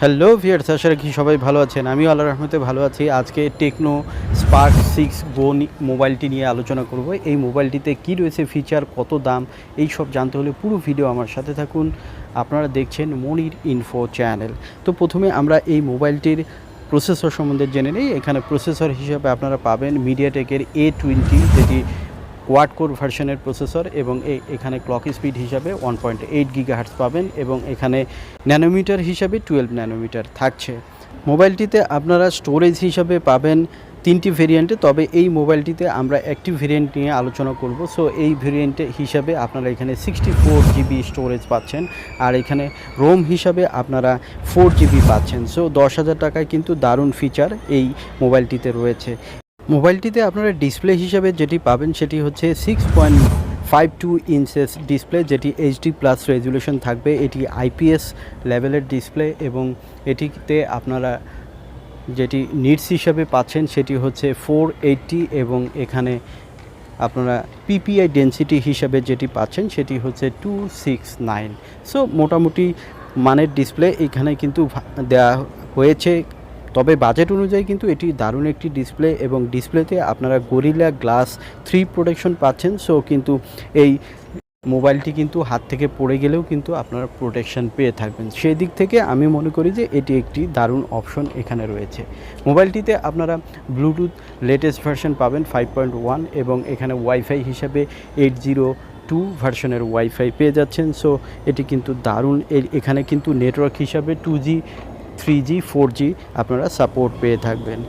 Hello viewers, আশা রাখি সবাই ভালো আছেন। আমিও আল্লাহর রহমতে ভালো আছি। আজকে টেকনো স্পার্ক 6 গো মোবাইলটি নিয়ে আলোচনা করব। এই মোবাইলটিতে কী রয়েছে, ফিচার, কত দাম, এই সব জানতে হলে পুরো ভিডিও আমার সাথে থাকুন। আপনারা দেখছেন মনির ইনফো চ্যানেল। তো প্রথমে আমরা এই মোবাইলটির প্রসেসর সম্বন্ধে জেনে নিই। এখানে প্রসেসর হিসেবে আপনারা পাবেন মিডিয়াটেকের A20, যেটি কোয়াড কোর ভার্সনের প্রসেসর, এবং এখানে ক্লক স্পিড হিসাবে 1.8 গিগাহার্টজ পাবেন, এবং এখানে ন্যানোমিটার হিসাবে 12 ন্যানোমিটার থাকছে। মোবাইলটিতে আপনারা স্টোরেজ হিসাবে পাবেন 3টি ভেরিয়েন্টে, তবে এই মোবাইলটিতে আমরা একটি ভেরিয়েন্ট নিয়ে আলোচনা করব। সো এই ভেরিয়েন্টে হিসাবে আপনারা এখানে 64 জিবি স্টোরেজ পাচ্ছেন, আর এখানে রোম হিসাবে আপনারা 4 জিবি পাচ্ছেন। সো 10,000 টাকায় কিন্তু দারুণ ফিচার এই মোবাইলটিতে রয়েছে। মোবাইলটিতে আপনারা ডিসপ্লে হিসাবে যেটি পাবেন সেটি হচ্ছে 6.52 ইঞ্চেস ডিসপ্লে, যেটি এইচডি প্লাস রেজুলেশন থাকবে। এটি আইপিএস লেভেলের ডিসপ্লে, এবং এটিতে আপনারা যেটি নিটস হিসাবে পাচ্ছেন সেটি হচ্ছে 480, এবং এখানে আপনারা পিপিআই ডেনসিটি হিসাবে যেটি পাচ্ছেন সেটি হচ্ছে 269। সো মোটামুটি মানের ডিসপ্লে এখানে কিন্তু দেওয়া হয়েছে, তবে বাজেট অনুযায়ী কিন্তু এটি দারুণ একটি ডিসপ্লে, এবং ডিসপ্লেতে আপনারা গরিলা গ্লাস 3 প্রোটেকশন পাচ্ছেন। সো কিন্তু এই মোবাইলটি কিন্তু হাত থেকে পড়ে গেলেও কিন্তু আপনারা প্রোটেকশন পেয়ে থাকবেন। সেই দিক থেকে আমি মনে করি যে এটি একটি দারুণ অপশন এখানে রয়েছে। মোবাইলটিতে আপনারা ব্লুটুথ লেটেস্ট ভার্সন পাবেন 5.1, এবং এখানে ওয়াইফাই হিসাবে 802 ভার্সনের ওয়াইফাই পেয়ে যাচ্ছেন। সো এটি কিন্তু দারুণ। এখানে কিন্তু নেটওয়ার্ক হিসাবে 2G 3G 4G আপনারা সাপোর্ট পেয়ে থাকবেন।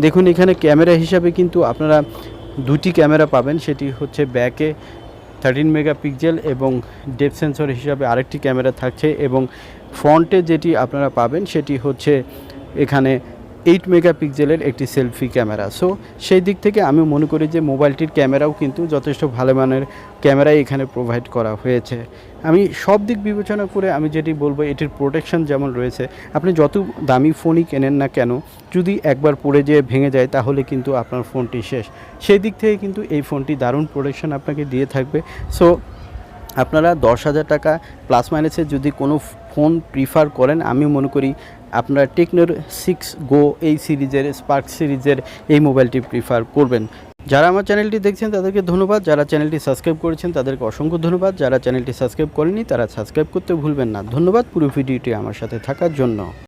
দেখুন এখানে ক্যামেরা হিসাবে কিন্তু আপনারা দুটি ক্যামেরা পাবেন, সেটি হচ্ছে ব্যাকে 13 মেগাপিক্সেল, এবং ডেপথ সেন্সর হিসাবে আরেকটি ক্যামেরা থাকছে, এবং ফ্রন্টে যেটি আপনারা পাবেন সেটি হচ্ছে এখানে 8 মেগাপিক্সেলের একটি সেলফি ক্যামেরা। সো সেই দিক থেকে আমি মনে করি যে মোবাইলটির ক্যামেরাও কিন্তু যথেষ্ট ভালো মানের ক্যামেরাই এখানে প্রোভাইড করা হয়েছে। আমি সব দিক বিবেচনা করে আমি যেটি বলবো, এটির প্রোটেকশন যেমন রয়েছে, আপনি যত দামি ফোনই কেনেন না কেন, যদি একবার পড়ে যেয়ে ভেঙে যায় তাহলে কিন্তু আপনার ফোনটি শেষ। সেই দিক থেকে কিন্তু এই ফোনটি দারুণ প্রোটেকশন আপনাকে দিয়ে থাকবে। সো আপনারা 10,000 টাকা প্লাস মাইনাসে যদি কোনো ফোন প্রিফার করেন, আমি মনে করি আপনারা টেকনোর 6 গো এই সিরিজের, স্পার্ক সিরিজের এই মোবাইলটি প্রিফার করবেন। যারা আমার চ্যানেলটি দেখছেন তাদেরকে ধন্যবাদ, যারা চ্যানেলটি সাবস্ক্রাইব করেছেন তাদেরকে অসংখ্য ধন্যবাদ, যারা চ্যানেলটি সাবস্ক্রাইব করেনি তারা সাবস্ক্রাইব করতে ভুলবেন না। ধন্যবাদ পুরো ভিডিওটি আমার সাথে থাকার জন্য।